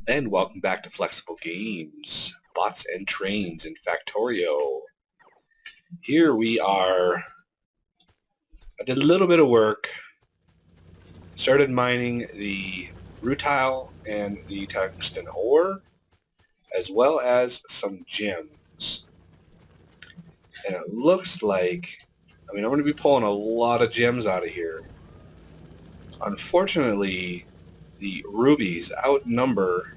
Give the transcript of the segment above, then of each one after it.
And welcome back to Flexible Games, Bots and Trains in Factorio. Here we are. I did a little bit of work, started mining the rutile and the tungsten ore, as well as some gems. And it looks like, I'm going to be pulling a lot of gems out of here. Unfortunately, the rubies outnumber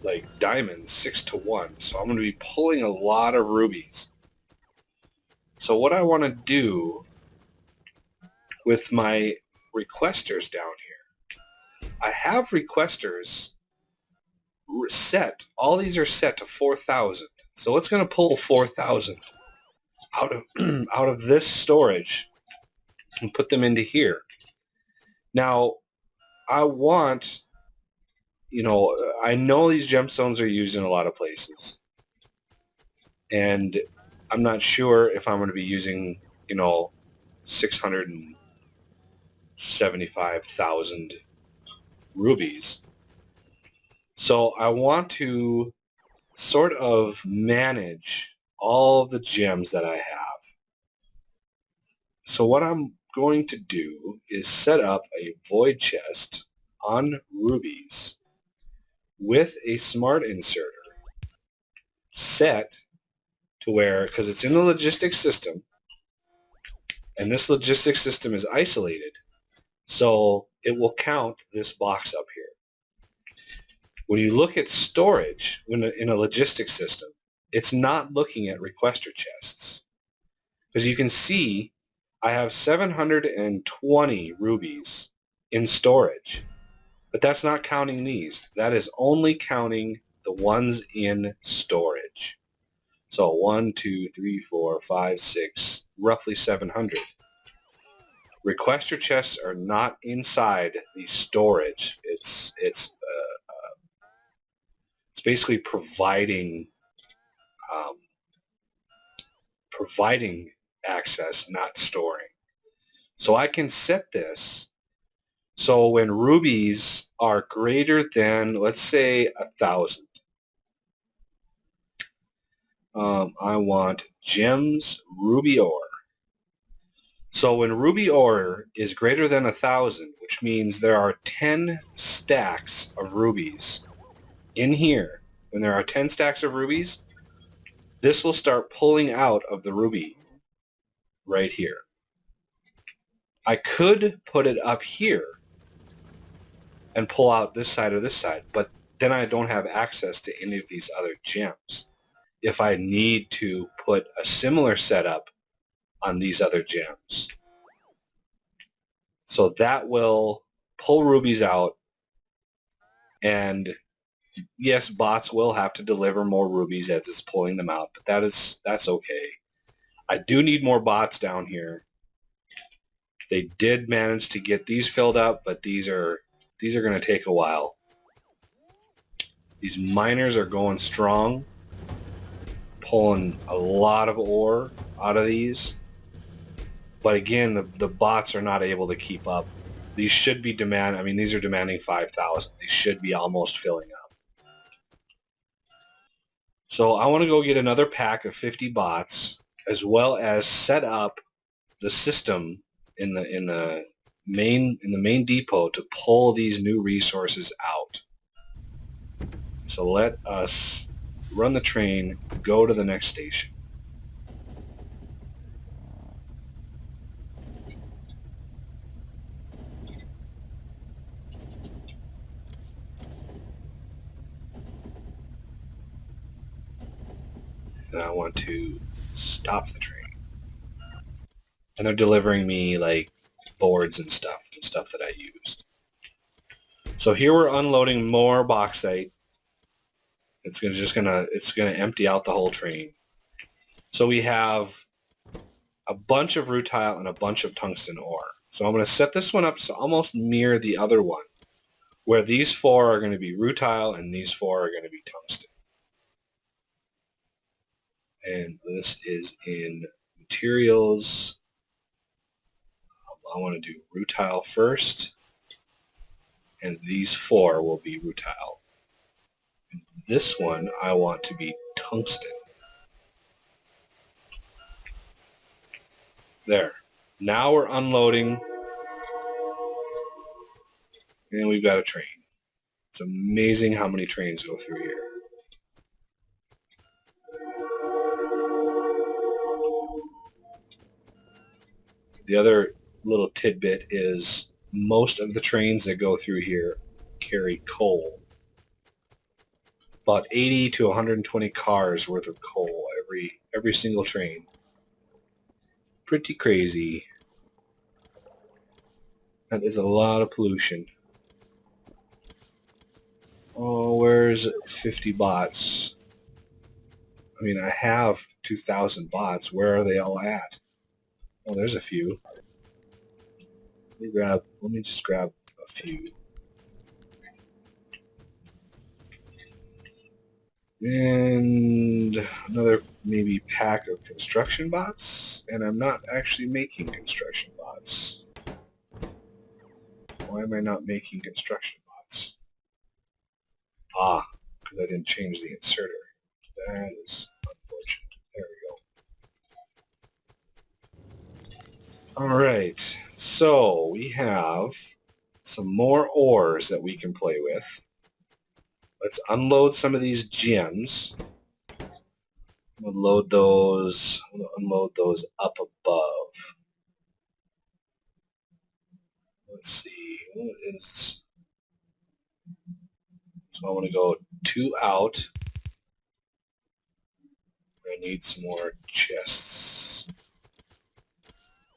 like diamonds 6-1, so I'm going to be pulling a lot of rubies. So what I want to do with my requesters down here, I have requesters set. All these are set to 4,000. So it's going to pull 4,000 out of out of this storage and put them into here. Now, I want, I know these gemstones are used in a lot of places, and I'm not sure if I'm going to be using, 675,000 rubies. So I want to sort of manage all the gems that I have. So what I'm going to do is set up a void chest on rubies with a smart inserter set to where, because it's in the logistics system, and this logistics system is isolated, so it will count this box up here. When you look at storage in a logistics system, it's not looking at requester chests. Because you can see I have 720 rubies in storage, but that's not counting these. That is only counting the ones in storage. So 1, 2, 3, 4, 5, 6, roughly 700. Requester chests are not inside the storage. It's basically providing access, not storing. So I can set this so when rubies are greater than, let's say, 1,000, I want gems ruby ore. So when ruby ore is greater than 1,000, which means there are 10 stacks of rubies in here, when there are 10 stacks of rubies, this will start pulling out of the ruby right here. I could put it up here and pull out this side or this side, but then I don't have access to any of these other gems if I need to put a similar setup on these other gems. So that will pull rubies out, and yes, bots will have to deliver more rubies as it's pulling them out, but that's okay. I do need more bots down here. They did manage to get these filled up, but these are going to take a while. These miners are going strong, pulling a lot of ore out of these. But again, the bots are not able to keep up. These should be these are demanding 5,000. These should be almost filling up. So I want to go get another pack of 50 bots, as well as set up the system in the main depot to pull these new resources out. So let us run the train, go to the next station. And I want to stop the train. And they're delivering me like boards and stuff that I used. So here we're unloading more bauxite. It's gonna empty out the whole train. So we have a bunch of rutile and a bunch of tungsten ore. So I'm going to set this one up to almost mirror the other one, where these 4 are going to be rutile and these 4 are going to be tungsten. And this is in materials. I want to do rutile first, and these 4 will be rutile. this one I want to be tungsten. There. Now we're unloading, and we've got a train. It's amazing how many trains go through here. The other little tidbit is most of the trains that go through here carry coal. About 80 to 120 cars worth of coal every single train. Pretty crazy. That is a lot of pollution. Oh, where's 50 bots? I mean, I have 2,000 bots. Where are they all at? Oh, there's a few. Let me just grab a few. And another maybe pack of construction bots. And I'm not actually making construction bots. Why am I not making construction bots? Ah, because I didn't change the inserter. That is unfortunate. There we go. Alright, so we have some more ores that we can play with. Let's unload some of these gems. Unload those up above. Let's see, what is... So I want to go 2 out. I need some more chests.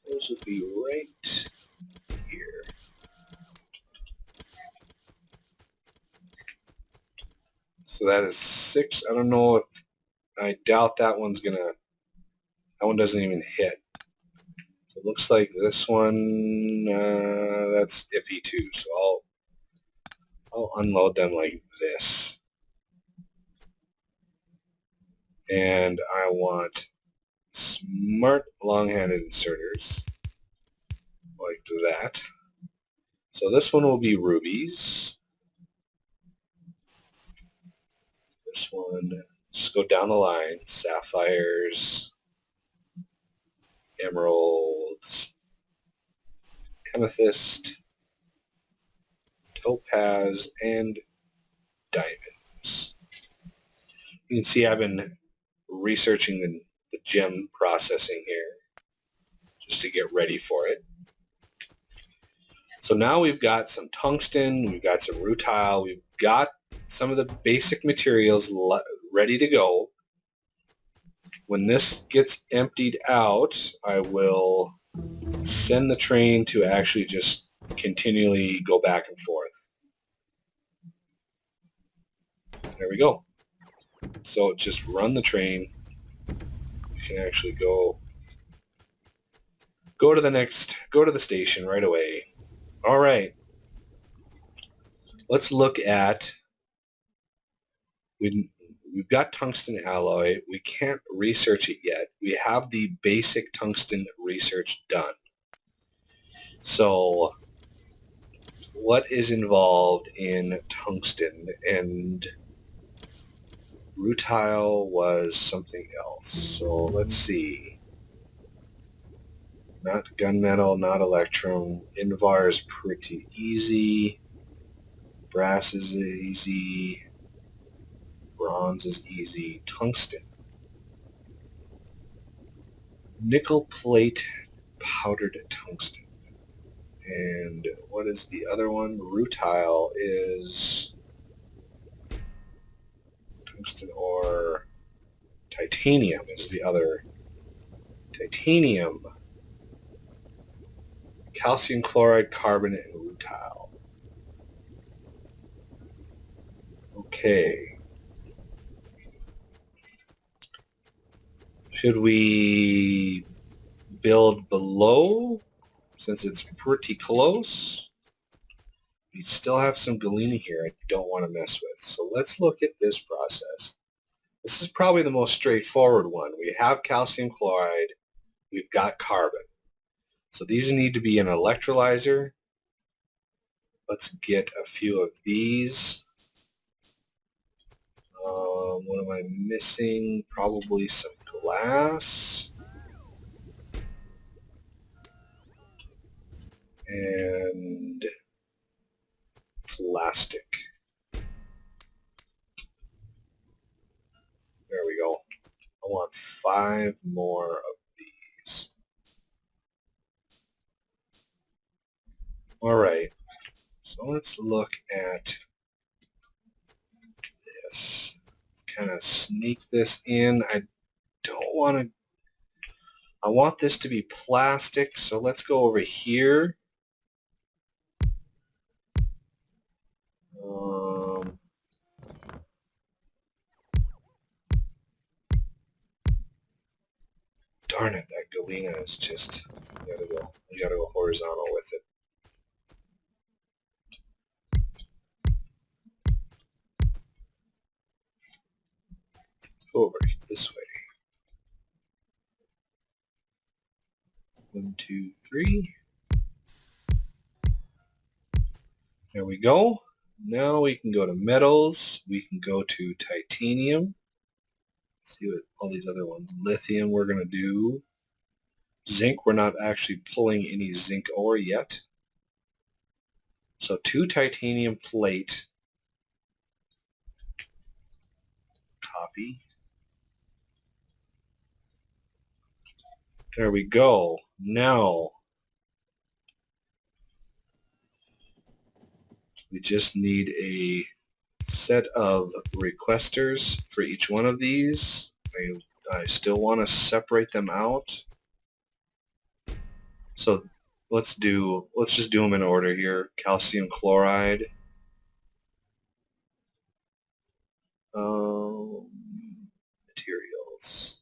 Those would be right here. So that is 6. I don't know if... I doubt that one's gonna... That one doesn't even hit. So it looks like this one, that's iffy too. So I'll unload them like this. And I want smart long-handed inserters like that. So this one will be rubies. This one, just go down the line. Sapphires, emeralds, amethyst, topaz, and diamonds. You can see I've been researching the gem processing here just to get ready for it. So now we've got some tungsten, we've got some rutile, we've got some of the basic materials ready to go. When this gets emptied out, I will send the train to actually just continually go back and forth. There we go. So just run the train. You can actually go to the station right away. All right. Let's look at, we've got tungsten alloy. We can't research it yet. We have the basic tungsten research done. So what is involved in tungsten? And rutile was something else. So let's see. Not gunmetal, not electrum. Invar is pretty easy. Brass is easy. Bronze is easy. Tungsten. Nickel plate, powdered tungsten. And what is the other one? Rutile is tungsten or titanium is the other. Titanium, calcium chloride, carbonate, and rutile. Okay. Should we build below since it's pretty close? We still have some galena here I don't want to mess with. So let's look at this process. This is probably the most straightforward one. We have calcium chloride. We've got carbon. So these need to be an electrolyzer. Let's get a few of these. What am I missing? Probably some glass. And plastic. There we go. I want 5 more of these. Alright, so let's look at this. Let's kind of sneak this in. I don't want to... I want this to be plastic, so let's go over here. Darn it, that galena is just... We gotta go horizontal with it. Let's go over this way. 1, 2, 3. There we go. Now we can go to metals. We can go to titanium. Let's see what all these other ones. Lithium we're going to do. Zinc, we're not actually pulling any zinc ore yet. So 2 titanium plate. Copy. There we go. Now we just need a set of requesters for each one of these. I still want to separate them out. So let's just do them in order here. Calcium chloride. Materials.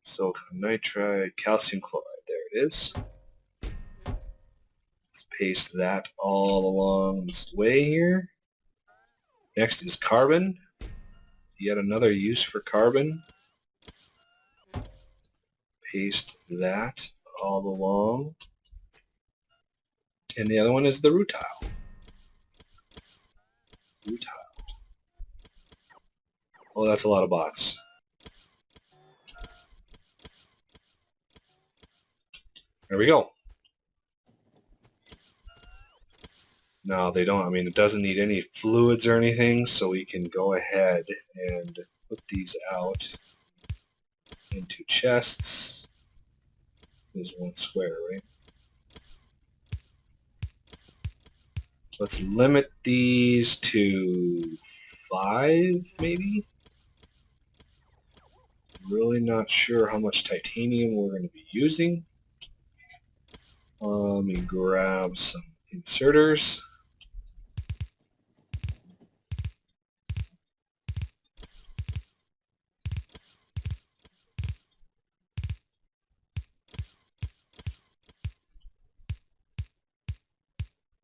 Silicon nitride, calcium chloride. There it is. Let's paste that all along this way here. Next is carbon. Yet another use for carbon. Paste that all along. And the other one is the rutile. Oh, that's a lot of bots. There we go. Now they don't, I mean, it doesn't need any fluids or anything, so we can go ahead and put these out into chests. There's 1 square, right? Let's limit these to 5, maybe? Really not sure how much titanium we're going to be using. Let me grab some inserters.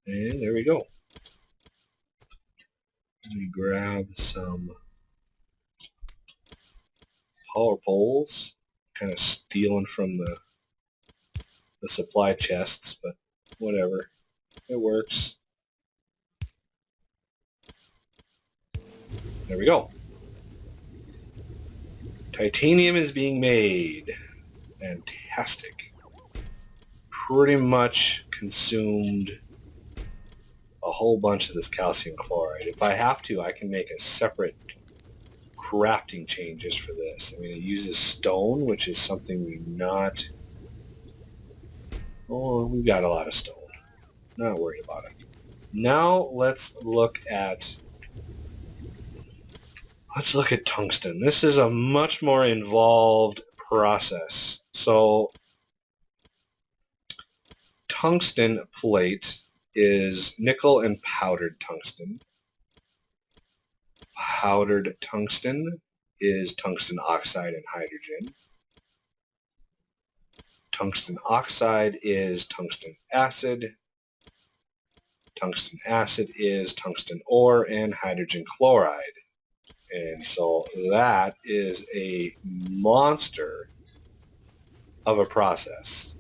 And there we go. Let me grab some power poles. Kind of stealing from the supply chests, but whatever. It works. There we go. Titanium is being made. Fantastic. Pretty much consumed a whole bunch of this calcium chloride. If I have to, I can make a separate crafting chain just for this. I mean, it uses stone, which is something we're not... Oh, we've got a lot of stone. Not worried about it. Now let's look at tungsten. This is a much more involved process. So tungsten plate is nickel and powdered tungsten. Powdered tungsten is tungsten oxide and hydrogen. Tungsten oxide is tungsten acid. Tungsten acid is tungsten ore and hydrogen chloride. And so that is a monster of a process.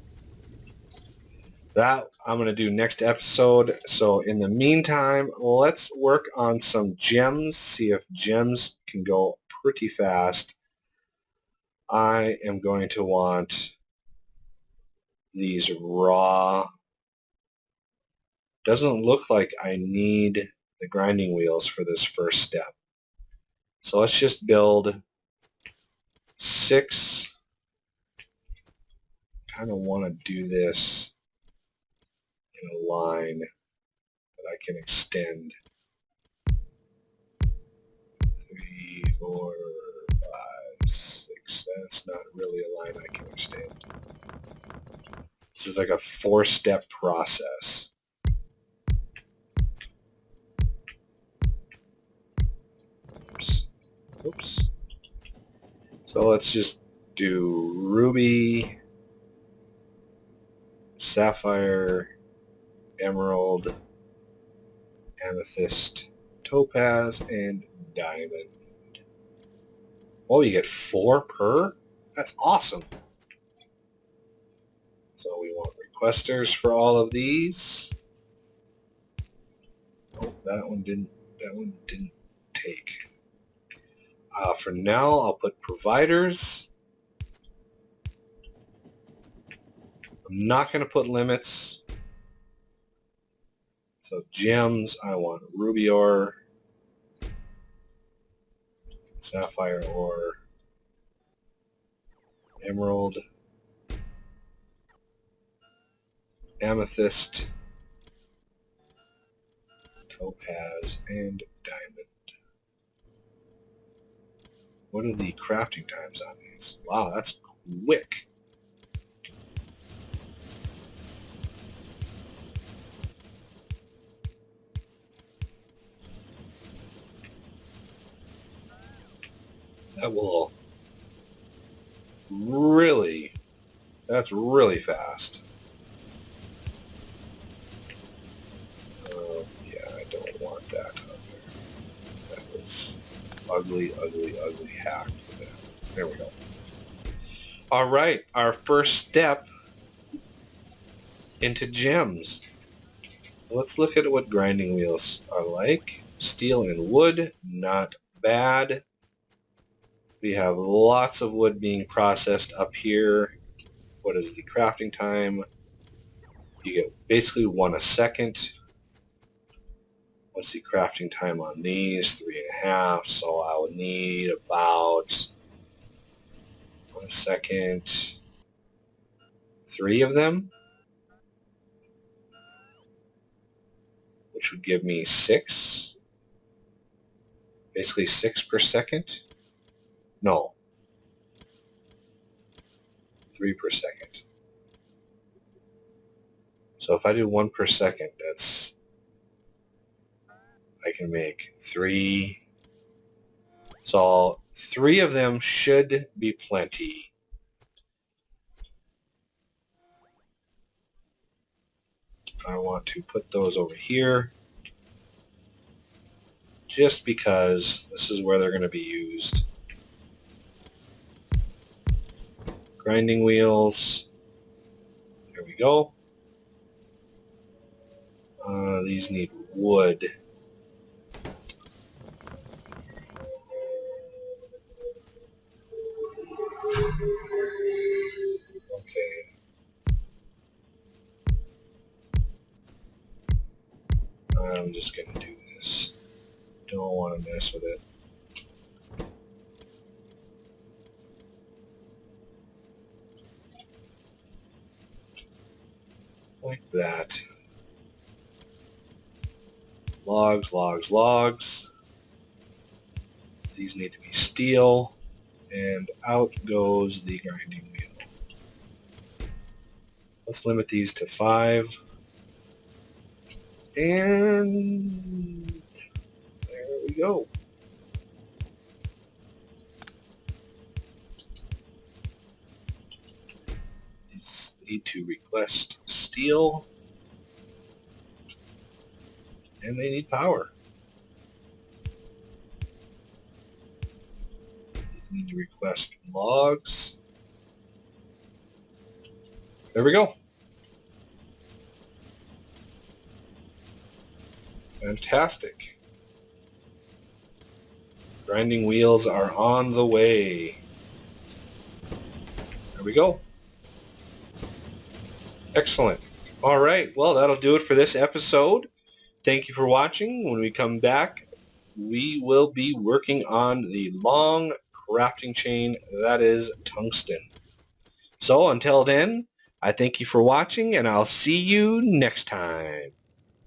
That I'm going to do next episode. So in the meantime, let's work on some gems, see if gems can go pretty fast. I am going to want these raw. Doesn't look like I need the grinding wheels for this first step. So let's just build 6. Kind of want to do this in a line that I can extend. 3, 4, 5, 6. That's not really a line I can extend. This is like a 4-step process. Oops. Oops. So let's just do ruby, sapphire, emerald, amethyst, topaz, and diamond. Oh, you get 4 per? That's awesome. So we want requesters for all of these. Oh, that one didn't take. For now, I'll put providers. I'm not going to put limits. So gems, I want ruby ore, sapphire ore, emerald, amethyst, topaz, and diamond. What are the crafting times on these? Wow, that's quick. That will really, that's really fast. Yeah, I don't want that on there. That was ugly, ugly, ugly hack. There we go. All right, our first step into gems. Let's look at what grinding wheels are like. Steel and wood, not bad. We have lots of wood being processed up here. What is the crafting time? You get basically 1 a second. What's the crafting time on these? 3.5. So I would need about 1 second. 3 of them, which would give me 6. Basically 6 per second. No. 3 per second. So if I do 1 per second, I can make 3. So 3 of them should be plenty. I want to put those over here just because this is where they're going to be used. Grinding wheels. There we go. These need wood. Okay. I'm just going to do this. Don't want to mess with it. Like that. Logs, logs, logs. These need to be steel. And out goes the grinding wheel. Let's limit these to 5. And there we go. These need to request steel. And they need power. These need to request logs. There we go. Fantastic. Grinding wheels are on the way. There we go. Excellent. All right, well, that'll do it for this episode. Thank you for watching. When we come back, we will be working on the long crafting chain that is tungsten. So until then, I thank you for watching, and I'll see you next time.